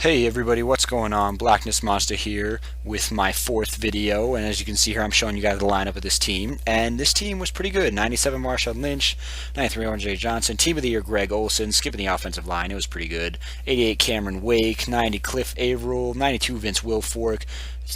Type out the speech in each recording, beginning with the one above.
Hey everybody, what's going on? Blackness Monster here with my fourth video, and as you can see here I'm showing you guys the lineup of this team, and this team was pretty good. 97 Marshawn Lynch, 93 RJ Johnson, Team of the Year Greg Olson, skipping the offensive line, it was pretty good. 88 Cameron Wake, 90 Cliff Averill, 92 Vince Wilfork,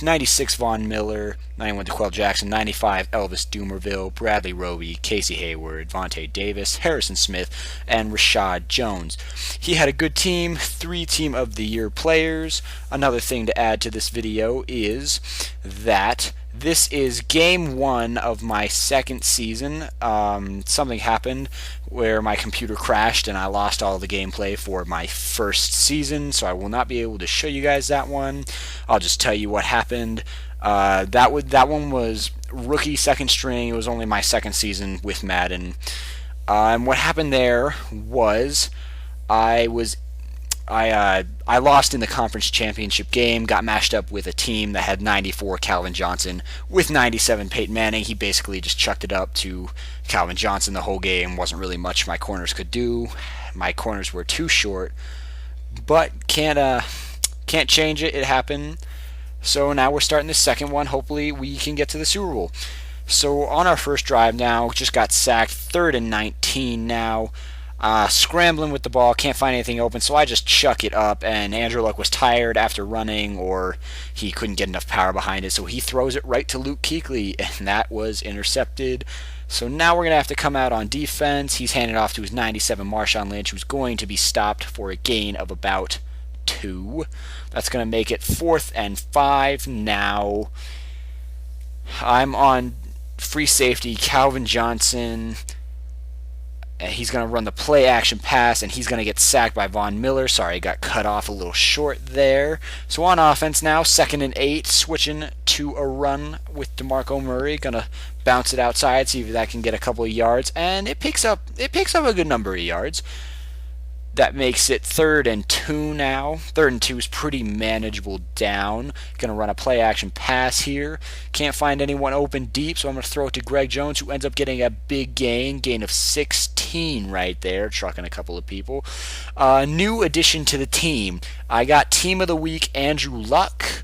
96 Von Miller, 91 DeQuell Jackson, 95 Elvis Doomerville, Bradley Roby, Casey Hayward, Vontae Davis, Harrison Smith, and Rashad Jones. He had a good team, 3 Team of the Year players. Another thing to add to this video is that this is game 1 of my second season. Something happened where my computer crashed and I lost all the gameplay for my first season, so I will not be able to show you guys that one. I'll just tell you what happened. That one was rookie second string. It was only my second season with Madden. And what happened there was I lost in the conference championship game, got matched up with a team that had 94 Calvin Johnson with 97 Peyton Manning. He basically just chucked it up to Calvin Johnson the whole game. Wasn't really much my corners could do. My corners were too short, but can't change it. It happened. So now we're starting the second one. Hopefully we can get to the Super Bowl. So on our first drive now, just got sacked, 3rd and 19 now. Scrambling with the ball, can't find anything open, so I just chuck it up, and Andrew Luck was tired after running, or he couldn't get enough power behind it, so he throws it right to Luke Kuechly, and that was intercepted. So now we're going to have to come out on defense. He's handed off to his 97 Marshawn Lynch, who's going to be stopped for a gain of about 2. That's going to make it 4th and 5 now. I'm on free safety, Calvin Johnson. He's going to run the play action pass, and he's going to get sacked by Von Miller. Sorry, got cut off a little short there. So on offense now, 2nd and 8, switching to a run with DeMarco Murray. Going to bounce it outside, see if that can get a couple of yards, and it picks up a good number of yards. That makes it 3rd and 2 now. 3rd and 2 is pretty manageable down. Going to run a play action pass here. Can't find anyone open deep, so I'm going to throw it to Greg Jones, who ends up getting a big gain of 16 right there, trucking a couple of people. New addition to the team. I got Team of the Week Andrew Luck.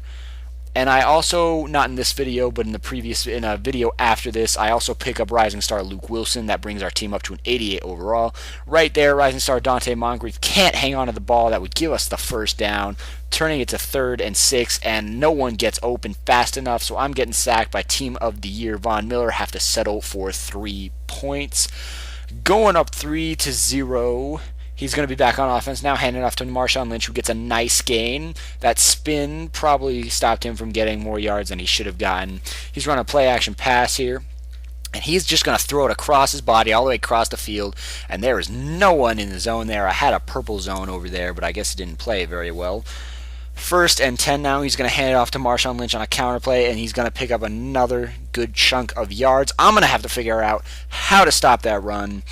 And I also, not in this video, but in a video after this, I also pick up Rising Star Luke Wilson. That brings our team up to an 88 overall. Right there, Rising Star Dante Moncrief can't hang on to the ball. That would give us the first down, turning it to 3rd and 6, and no one gets open fast enough, so I'm getting sacked by Team of the Year Von Miller. Have to settle for 3 points. Going up 3-0. He's going to be back on offense now, handing off to Marshawn Lynch, who gets a nice gain. That spin probably stopped him from getting more yards than he should have gotten. He's running a play-action pass here, and he's just going to throw it across his body all the way across the field, and there is no one in the zone there. I had a purple zone over there, but I guess it didn't play very well. 1st and 10 now. He's going to hand it off to Marshawn Lynch on a counter play, and he's going to pick up another good chunk of yards. I'm going to have to figure out how to stop that run.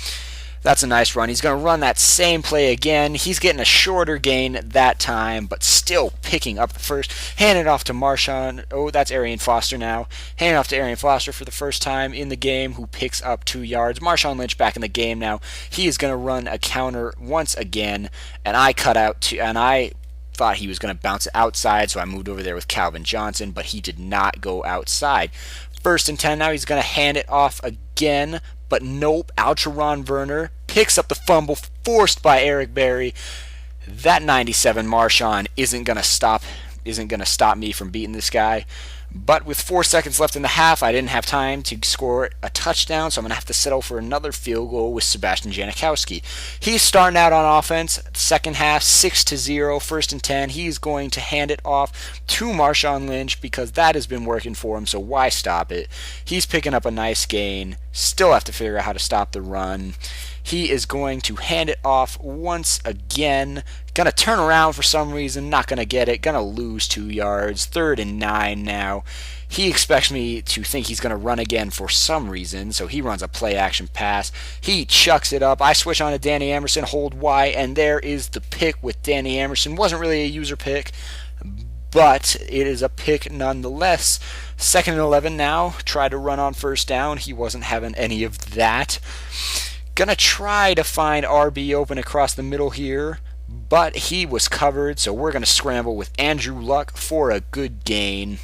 That's a nice run. He's going to run that same play again. He's getting a shorter gain that time, but still picking up the first. Hand it off to Marshawn. Oh, that's Arian Foster now. Hand it off to Arian Foster for the first time in the game, who picks up 2 yards. Marshawn Lynch back in the game now. He is going to run a counter once again, and I thought he was going to bounce it outside, so I moved over there with Calvin Johnson, but he did not go outside. 1st and 10 now. He's going to hand it off again, but nope. Altron Werner picks up the fumble forced by Eric Berry. That 97 Marshawn isn't going to stop me from beating this guy. But with 4 seconds left in the half, I didn't have time to score a touchdown, so I'm going to have to settle for another field goal with Sebastian Janikowski. He's starting out on offense, second half, 6-0, 1st and 10. He's going to hand it off to Marshawn Lynch because that has been working for him, so why stop it? He's picking up a nice gain. Still have to figure out how to stop the run. He is going to hand it off once again. Going to turn around for some reason. Not going to get it. Going to lose 2 yards. 3rd and 9 now. He expects me to think he's going to run again for some reason, so he runs a play-action pass. He chucks it up. I switch on to Danny Emerson, hold Y, and there is the pick with Danny Emerson. Wasn't really a user pick, but it is a pick nonetheless. 2nd and 11 now. Try to run on 1st down. He wasn't having any of that. Gonna try to find RB open across the middle here, but he was covered, so we're going to scramble with Andrew Luck for a good gain.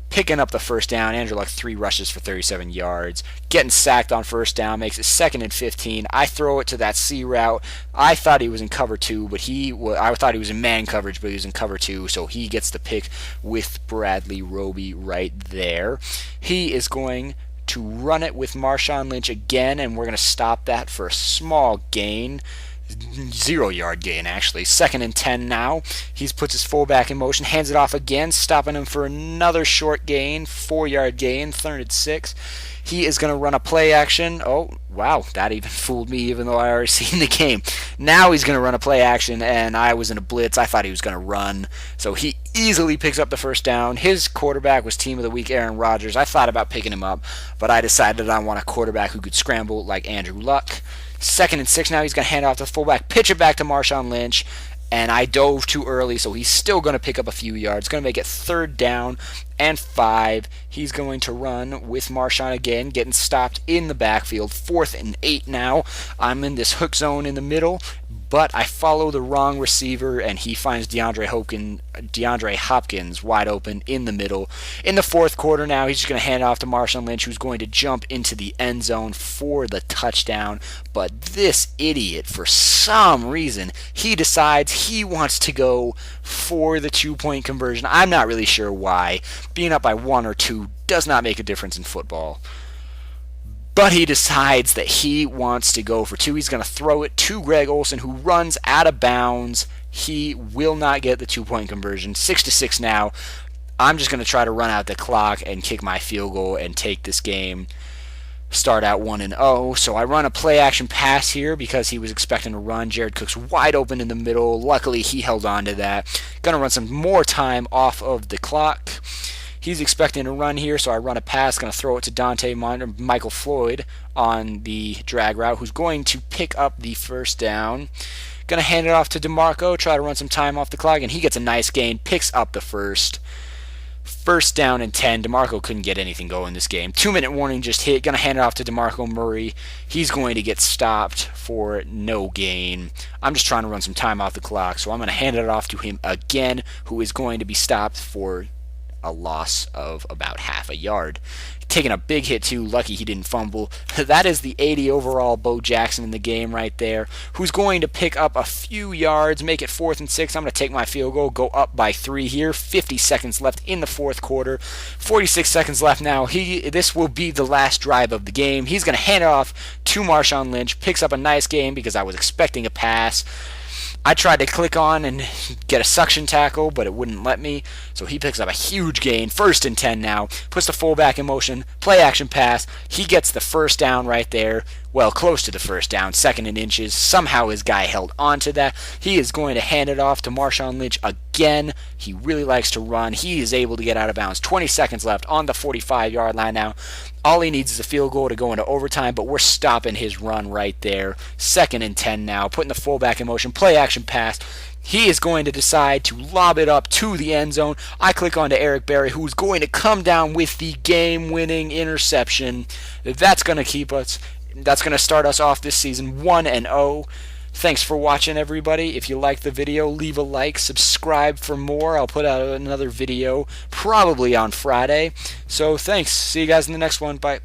Picking up the first down. Andrew Luck 3 rushes for 37 yards. Getting sacked on first down makes it 2nd and 15. I throw it to that C route. I thought he was in cover 2, but I thought he was in man coverage, but he was in cover 2, so he gets the pick with Bradley Roby right there. He is going to run it with Marshawn Lynch again, and we're going to stop that for a small gain. 0-yard gain, actually. 2nd and 10 now. He puts his fullback in motion, hands it off again, stopping him for another short gain, 4-yard gain, 3rd and 6. He is going to run a play action. Oh, wow, that even fooled me, even though I already seen the game. Now he's going to run a play action, and I was in a blitz. I thought he was going to run. So he easily picks up the first down. His quarterback was Team of the Week, Aaron Rodgers. I thought about picking him up, but I decided I want a quarterback who could scramble like Andrew Luck. 2nd and 6 now. He's going to hand off to the fullback, pitch it back to Marshawn Lynch, and I dove too early, so he's still going to pick up a few yards. Going to make it 3rd down and 5. He's going to run with Marshawn again, getting stopped in the backfield. 4th and 8 now. I'm in this hook zone in the middle, but I follow the wrong receiver, and he finds DeAndre Hopkins wide open in the middle. In the 4th quarter now, he's just going to hand it off to Marshawn Lynch, who's going to jump into the end zone for the touchdown. But this idiot, for some reason, he decides he wants to go for the 2-point conversion. I'm not really sure why. Being up by 1 or 2 does not make a difference in football. But he decides that he wants to go for 2. He's going to throw it to Greg Olsen, who runs out of bounds. He will not get the 2-point conversion. 6-6 now. I'm just going to try to run out the clock and kick my field goal and take this game. Start out 1-0. So I run a play action pass here because he was expecting to run. Jared Cook's wide open in the middle. Luckily, he held on to that. Going to run some more time off of the clock. He's expecting to run here, so I run a pass. Going to throw it to Michael Floyd on the drag route, who's going to pick up the first down. Going to hand it off to DeMarco, try to run some time off the clock, and he gets a nice gain, picks up the first. 1st down and 10. DeMarco couldn't get anything going this game. 2-minute warning just hit. Going to hand it off to DeMarco Murray. He's going to get stopped for no gain. I'm just trying to run some time off the clock, so I'm going to hand it off to him again, who is going to be stopped for a loss of about half a yard. Taking a big hit too. Lucky he didn't fumble. That is the 80 overall Bo Jackson in the game right there, who's going to pick up a few yards, make it 4th and 6. I'm going to take my field goal, go up by 3 here. 50 seconds left in the 4th quarter. 46 seconds left now. This will be the last drive of the game. He's going to hand it off to Marshawn Lynch. Picks up a nice game because I was expecting a pass. I tried to click on and get a suction tackle, but it wouldn't let me. So he picks up a huge gain. 1st and 10 now. Puts the fullback in motion. Play action pass. He gets the first down right there. Well, close to the first down. 2nd and inches. Somehow his guy held on to that. He is going to hand it off to Marshawn Lynch again. He really likes to run. He is able to get out of bounds. 20 seconds left on the 45-yard line now. All he needs is a field goal to go into overtime, but we're stopping his run right there. 2nd and 10 now. Putting the fullback in motion. Play action pass. He is going to decide to lob it up to the end zone. I click on to Eric Berry, who's going to come down with the game-winning interception. That's going to start us off this season 1-0. Thanks for watching, everybody. If you liked the video, leave a like, subscribe for more. I'll put out another video probably on Friday. So thanks. See you guys in the next one. Bye.